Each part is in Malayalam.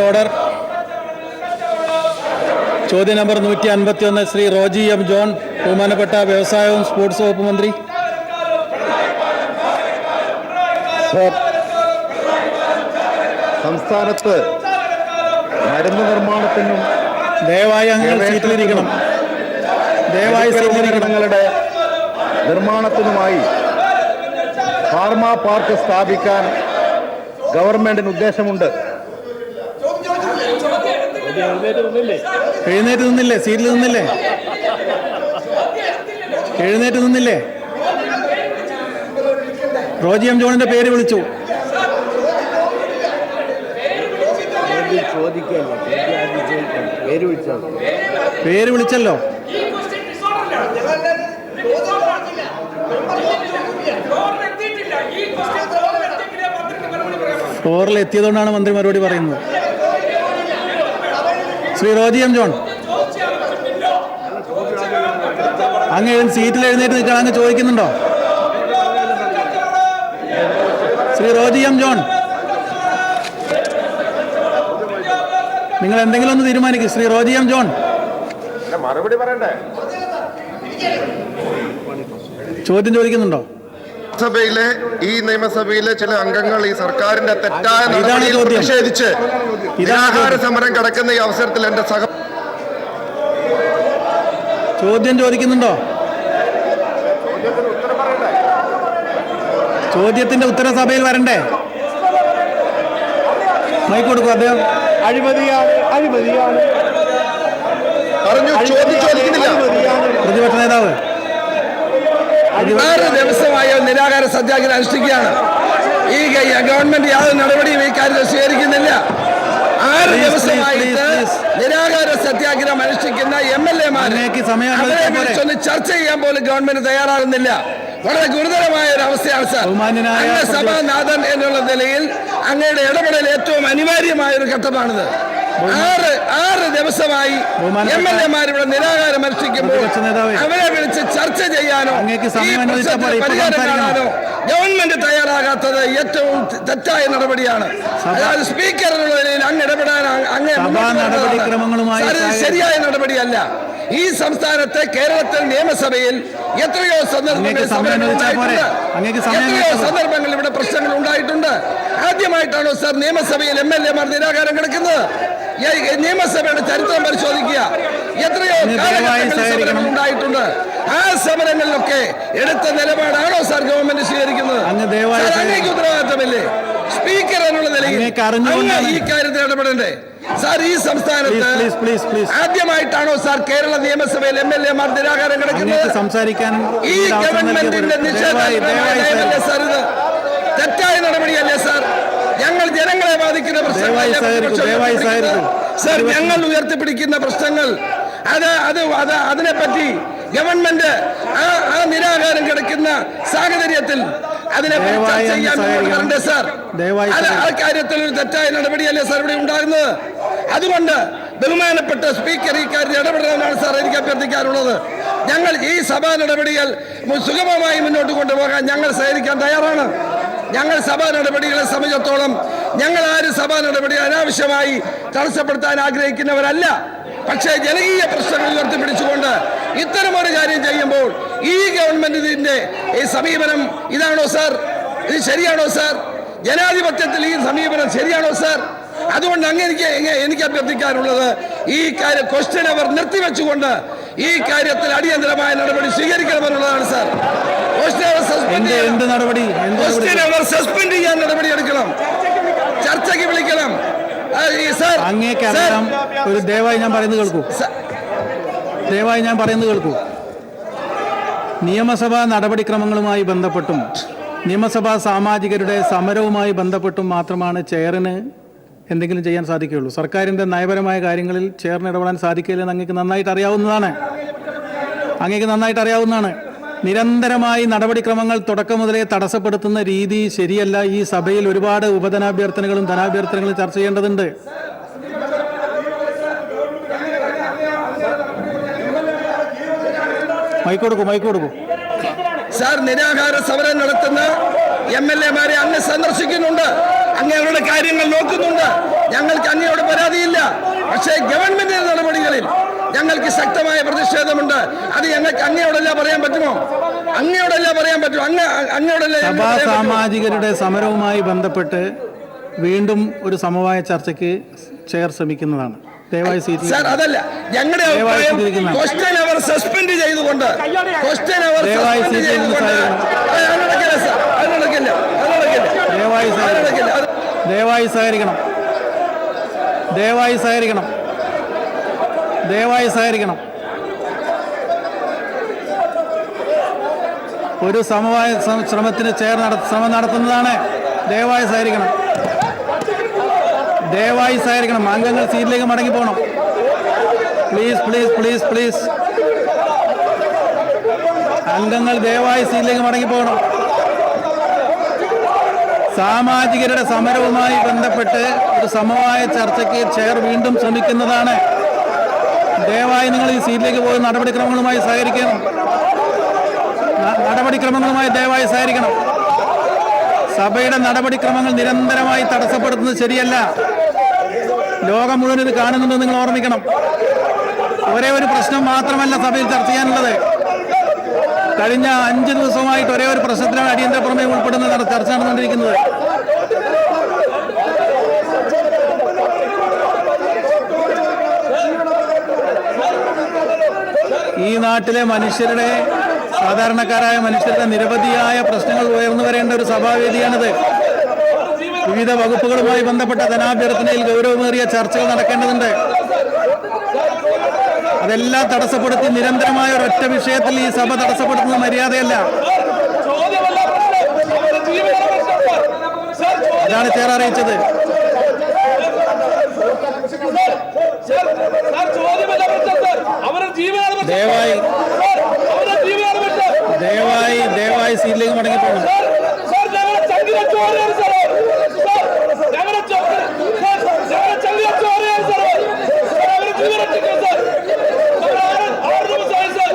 ഓർഡർ. ചോദ്യം number 151 Shri Roji M John, ബഹുമാനപ്പെട്ട വ്യവസായവും സ്പോർട്സ് വകുപ്പ് മന്ത്രി. സംസ്ഥാനത്ത് മരുന്ന് നിർമ്മാണത്തിനും ദയവായി അങ്ങ് സീറ്റിലിരിക്കണം. ദയവായി സീറ്റിലിരിക്കണങ്ങളുടെ നിർമ്മാണത്തിനുമായി ഫാർമ പാർക്ക് സ്ഥാപിക്കാൻ ഗവൺമെന്റിന് ഉദ്ദേശമുണ്ട്. എഴുന്നേറ്റ് നിന്നില്ലേ? സീറ്റിൽ നിന്നില്ലേ? എഴുന്നേറ്റ് നിന്നില്ലേ? റോജി എം ജോണിന്റെ പേര് വിളിച്ചു. പേര് വിളിച്ചല്ലോ. ഫ്ലോറിൽ എത്തിയതുകൊണ്ടാണ് മന്ത്രി മറുപടി പറയുന്നത്. ശ്രീ റോജി എം ജോൺ, അങ്ങ് സീറ്റിൽ എഴുന്നേറ്റ് നിൽക്കണം. അങ്ങ് ചോദിക്കുന്നുണ്ടോ? ശ്രീ റോജി എം ജോൺ, നിങ്ങൾ എന്തെങ്കിലും ഒന്ന് തീരുമാനിക്കും. ശ്രീ റോജി എം ജോൺ, മറുപടി പറയണ്ടേ? ചോദ്യം ചോദിക്കുന്നുണ്ടോ? ഈ നിയമസഭയിലെ ചില അംഗങ്ങൾ ഈ സർക്കാരിന്റെ തെറ്റായ നടപടിയിൽ പ്രതിഷേധിച്ച് നിരാഹാര സമരം കടക്കുന്ന ഈ അവസരത്തിൽ എന്റെ ചോദ്യം ചോദിക്കുന്നുണ്ടോ? ചോദ്യത്തിന്റെ ഉത്തരം സഭയിൽ വരണ്ടേ? മൈക്ക് കൊടുക്കും. അദ്ദേഹം പ്രതിപക്ഷ നേതാവ് 6 ദിവസമായി നിരാഹാര സത്യാഗ്രഹം അനുഷ്ഠിക്കുകയാണ്. ഈ ഗവൺമെന്റ് യാതൊരു നടപടിയും ഈ കാര്യത്തിൽ സ്വീകരിക്കുന്നില്ല. 6 ദിവസമായിട്ട് നിരാഹാര സത്യാഗ്രഹം അനുഷ്ഠിക്കുന്ന MLA-മാരെ വിളിച്ചൊന്ന് ചർച്ച ചെയ്യാൻ പോലും ഗവൺമെന്റ് തയ്യാറാകുന്നില്ല. വളരെ ഗുരുതരമായ ഒരു അവസ്ഥയാണ് സാർ. അങ്ങ് സഭാനാഥൻ എന്നുള്ള നിലയിൽ അങ്ങയുടെ ഇടപെടൽ ഏറ്റവും അനിവാര്യമായ ഒരു ഘട്ടമാണിത്. 6 ദിവസമായി MLA-മാർ ഇവിടെ നിരാഹാരം അനുഷ്ഠിക്കുമ്പോൾ അവരെ വിളിച്ച് ചർച്ച ചെയ്യാനോ പരിഹാരം കാണാനോ ഗവൺമെന്റ് തയ്യാറാകാത്തത് ഏറ്റവും തെറ്റായ നടപടിയാണ്. അതായത് സ്പീക്കർ എന്നുള്ള നിലയിൽ അങ്ങ് ഇടപെടാൻ ശരിയായ നടപടിയല്ല. ഈ സംസ്ഥാനത്തെ കേരളത്തിൽ നിയമസഭയിൽ എത്രയോ സന്ദർഭങ്ങളിൽ ഇവിടെ പ്രശ്നങ്ങൾ ഉണ്ടായിട്ടുണ്ട്. ആദ്യമായിട്ടാണോ സാർ നിയമസഭയിൽ MLA-മാർ നിരാഹാരം കിടക്കുന്നത്? നിയമസഭയുടെ ചരിത്രം പരിശോധിക്കുക. എത്രയോ കാലഘട്ടങ്ങളിൽ ഉണ്ടായിട്ടുണ്ട്. ആ സമരങ്ങളിലൊക്കെ എടുത്ത നിലപാടാണോ സാർ ഗവൺമെന്റ് സ്വീകരിക്കുന്നത്? അങ്ങേക്ക് ഉത്തരവാദിത്തമില്ലേ? സ്പീക്കർ എന്നുള്ള നിലയിൽ ഈ കാര്യത്തിൽ ഇടപെടണ്ടേ സാർ? ഈ സംസ്ഥാനത്ത് ആദ്യമായിട്ടാണോ സാർ കേരള നിയമസഭയിൽ MLA-മാർ നിരാഹാരം കിടക്കുന്നത്? ഈ ഗവൺമെന്റിന്റെ നിഷേധമല്ലേ സാർ? ഇത് തെറ്റായ നടപടിയല്ലേ സാർ? ഞങ്ങൾ ജനങ്ങളെ ബാധിക്കുന്ന പ്രശ്നങ്ങൾ സാർ, ഞങ്ങൾ ഉയർത്തിപ്പിടിക്കുന്ന പ്രശ്നങ്ങൾ അതിനെപ്പറ്റി ഗവൺമെന്റ് ആ നിരാഹാരം കിടക്കുന്ന സാഹചര്യത്തിൽ അതിനെപ്പറ്റി ചർച്ച ചെയ്യാൻ വരണ്ടേ സാർ? ആ കാര്യത്തിൽ ഒരു തെറ്റായ നടപടിയല്ലേ സാർ ഇവിടെ ഉണ്ടാകുന്നത്? അതുകൊണ്ട് ബഹുമാനപ്പെട്ട സ്പീക്കർ ഈ കാര്യത്തിൽ ഇടപെടണമെന്നാണ് സാർ എനിക്ക് അഭ്യർത്ഥിക്കാനുള്ളത്. ഞങ്ങൾ ഈ സഭാ നടപടികൾ സുഗമമായി മുന്നോട്ട് കൊണ്ടുപോകാൻ ഞങ്ങൾ സഹകരിക്കാൻ തയ്യാറാണ്. ഞങ്ങൾ സഭാ നടപടികളെ സംബന്ധിച്ചിടത്തോളം ഞങ്ങൾ ആരും സഭാ നടപടി അനാവശ്യമായി തടസ്സപ്പെടുത്താൻ ആഗ്രഹിക്കുന്നവരല്ല. പക്ഷേ ജനകീയ പ്രശ്നങ്ങൾ ഉയർത്തിപ്പിടിച്ചുകൊണ്ട് ഇത്തരമൊരു കാര്യം ചെയ്യുമ്പോൾ ഈ ഗവൺമെന്റിന്റെ ഈ സമീപനം ഇതാണോ സാർ? ഇത് ശരിയാണോ സാർ? ജനാധിപത്യത്തിൽ ഈ സമീപനം ശരിയാണോ സാർ? അതുകൊണ്ട് എനിക്ക് അഭ്യർത്ഥിക്കാനുള്ളത് ഈ കാര്യം ക്വസ്റ്റ്യൻ അവർ നിർത്തിവെച്ചുകൊണ്ട് ഈ കാര്യത്തിൽ അടിയന്തരമായ നടപടി സ്വീകരിക്കണമെന്നുള്ളതാണ് സാർ. സസ്പെൻഡ് ചെയ്യാൻ നടപടി എടുക്കണം. ചർച്ചയ്ക്ക് വിളിക്കണം. ദയവായി ഞാൻ പറയുന്നത് കേൾക്കൂ. നിയമസഭാ നടപടിക്രമങ്ങളുമായി ബന്ധപ്പെട്ടും നിയമസഭാ സാമാജികരുടെ സമരവുമായി ബന്ധപ്പെട്ടും മാത്രമാണ് ചെയറിന് എന്തെങ്കിലും ചെയ്യാൻ സാധിക്കുകയുള്ളൂ. സർക്കാരിൻ്റെ നയപരമായ കാര്യങ്ങളിൽ ചെയറിന് ഇടപെടാൻ സാധിക്കില്ലെന്ന് അങ്ങേക്ക് നന്നായിട്ട് അറിയാവുന്നതാണ്. നിരന്തരമായി നടപടിക്രമങ്ങൾ തുടക്കം മുതലേ തടസ്സപ്പെടുത്തുന്ന രീതി ശരിയല്ല. ഈ സഭയിൽ ഒരുപാട് ഉപധനാഭ്യർത്ഥനകളും ധനാഭ്യർത്ഥനകളും ചർച്ച ചെയ്യേണ്ടതുണ്ട്. മൈക്ക് കൊടുക്കൂ. സാർ, നിരാഹാര സമരം നടത്തുന്ന MLA-മാരെ അങ്ങ് സന്ദർശിക്കുന്നുണ്ട്, അങ്ങ് അവരുടെ കാര്യങ്ങൾ നോക്കുന്നുണ്ട്. ഞങ്ങൾക്ക് അങ്ങയോട് പരാതിയില്ല. പക്ഷേ ഗവൺമെന്റിന്റെ നടപടികളിൽ ഞങ്ങൾക്ക് ശക്തമായ പ്രതിഷേധമുണ്ട്. അത് ഞങ്ങൾക്ക് അങ്ങയോടല്ല പറയാൻ പറ്റുമോ? അങ്ങയോടല്ല പറയാൻ പറ്റുമോ? അങ്ങയോടല്ല. സഭാ സാമാജികരുടെ സമരവുമായി ബന്ധപ്പെട്ട് വീണ്ടും ഒരു സമവായ ചർച്ചയ്ക്ക് ചെയർ ശ്രമിക്കുന്നതാണ്. ദയവായി സീറ്റ് സാർ, അതല്ല ഞങ്ങളുടെ അഭിപ്രായം. ക്വസ്റ്റ്യൻ അവർ സസ്പെൻഡ് ചെയ്തുകൊണ്ട് ദയവായി സഹകരിക്കണം. ഒരു സമവായ ശ്രമത്തിന് ശ്രമം നടത്തുന്നതാണ്. ദയവായി സഹകരിക്കണം. അംഗങ്ങൾ സീറ്റിലേക്ക് മടങ്ങി പോകണം. പ്ലീസ്. അംഗങ്ങൾ ദയവായി സീറ്റിലേക്ക് മടങ്ങി പോകണം. സാമാജികരുടെ സമരവുമായി ബന്ധപ്പെട്ട് ഒരു സമവായ ചർച്ചയ്ക്ക് ചെയർ വീണ്ടും ശ്രമിക്കുന്നതാണ്. ദയവായി നിങ്ങൾ ഈ സീറ്റിലേക്ക് പോയി നടപടിക്രമങ്ങളുമായി ദയവായി സഹകരിക്കണം. സഭയുടെ നടപടിക്രമങ്ങൾ നിരന്തരമായി തടസ്സപ്പെടുത്തുന്നത് ശരിയല്ല. ലോകം മുഴുവൻ ഇത് കാണുന്നുണ്ടെന്ന് നിങ്ങൾ ഓർമ്മിക്കണം. ഒരേ ഒരു പ്രശ്നം മാത്രമല്ല സഭയിൽ ചർച്ച ചെയ്യാനുള്ളത്. കഴിഞ്ഞ 5 ദിവസമായിട്ട് ഒരേ ഒരു പ്രശ്നത്തിലാണ് അടിയന്തര പ്രമേയം ഉൾപ്പെടുന്ന ചർച്ച നടന്നുകൊണ്ടിരിക്കുന്നത്. ഈ നാട്ടിലെ സാധാരണക്കാരായ മനുഷ്യരുടെ നിരവധിയായ പ്രശ്നങ്ങൾ ഉയർന്നു വരേണ്ട ഒരു സഭാവേദിയാണിത്. വിവിധ വകുപ്പുകളുമായി ബന്ധപ്പെട്ട ധനാഭ്യർത്ഥനയിൽ ഗൗരവമേറിയ ചർച്ചകൾ നടക്കേണ്ടതുണ്ട്. അതെല്ലാം തടസ്സപ്പെടുത്തി നിരന്തരമായ ഒരൊറ്റ വിഷയത്തിൽ ഈ സഭ തടസ്സപ്പെടുത്തുന്നത് മര്യാദയല്ല. അതാണ് ചെയർ അറിയിച്ചത്. ദയവായി സീറ്റിലേക്ക് മടങ്ങിപ്പോകണം.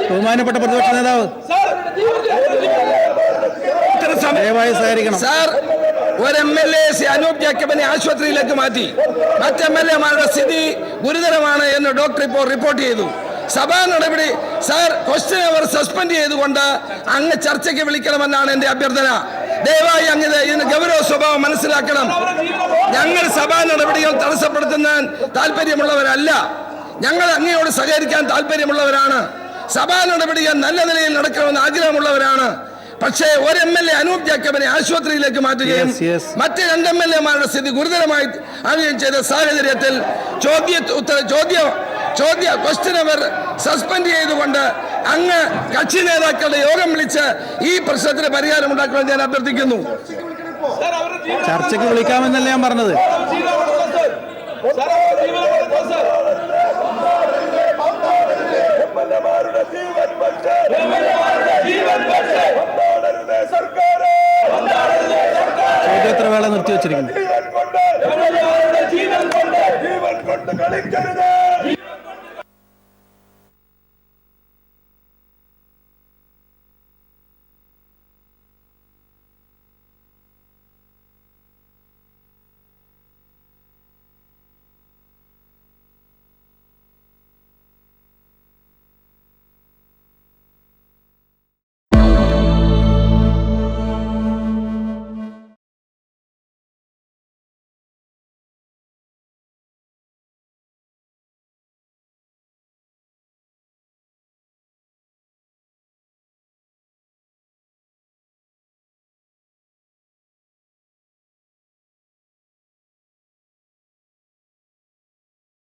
ബഹുമാനപ്പെട്ട പ്രതിപക്ഷ നേതാവ്, ദയവായി സഹകരിക്കണം. സാർ, ഒരു MLA അനൂപ് ജേക്കബിനെ ആശുപത്രിയിലേക്ക് മാറ്റി. മറ്റ് MLA-മാരുടെ സ്ഥിതി ഗുരുതരമാണ് എന്ന് ഡോക്ടർ ഇപ്പോൾ റിപ്പോർട്ട് ചെയ്തു. സഭാ നടപടി സാർ, ക്വസ്റ്റ്യൻ അവർ സസ്പെൻഡ് ചെയ്തുകൊണ്ട് അങ്ങ് ചർച്ചയ്ക്ക് വിളിക്കണമെന്നാണ് എന്റെ അഭ്യർത്ഥന. ദയവായി അങ്ങ് ഇതിന് ഗൗരവ സ്വഭാവം മനസ്സിലാക്കണം. ഞങ്ങൾ സഭാ നടപടികൾ തടസ്സപ്പെടുത്തുന്ന താല്പര്യമുള്ളവരല്ല. ഞങ്ങൾ അങ്ങയോട് സഹകരിക്കാൻ താല്പര്യമുള്ളവരാണ്. സഭാ നടപടികൾ നല്ല നിലയിൽ നടക്കണമെന്ന് ആഗ്രഹമുള്ളവരാണ്. പക്ഷേ ഒരു MLA അനൂപ് ജേക്കബിനെ ആശുപത്രിയിലേക്ക് മാറ്റുകയും മറ്റ് 2 MLA-മാരുടെ സ്ഥിതി ഗുരുതരമായി ആവുകയും ചെയ്ത സാഹചര്യത്തിൽ ക്വസ്റ്റ്യൻ അവർ സസ്പെൻഡ് ചെയ്തുകൊണ്ട് അങ്ങ് കക്ഷി നേതാക്കളുടെ യോഗം വിളിച്ച് ഈ പ്രശ്നത്തിന് പരിഹാരം ഉണ്ടാക്കണമെന്ന് ഞാൻ അഭ്യർത്ഥിക്കുന്നു. ചർച്ചയ്ക്ക് വിളിക്കാമെന്നല്ല ഞാൻ പറഞ്ഞത്. ചോദ്യോത്തര വേള നിർത്തിവെച്ചിരിക്കുന്നു.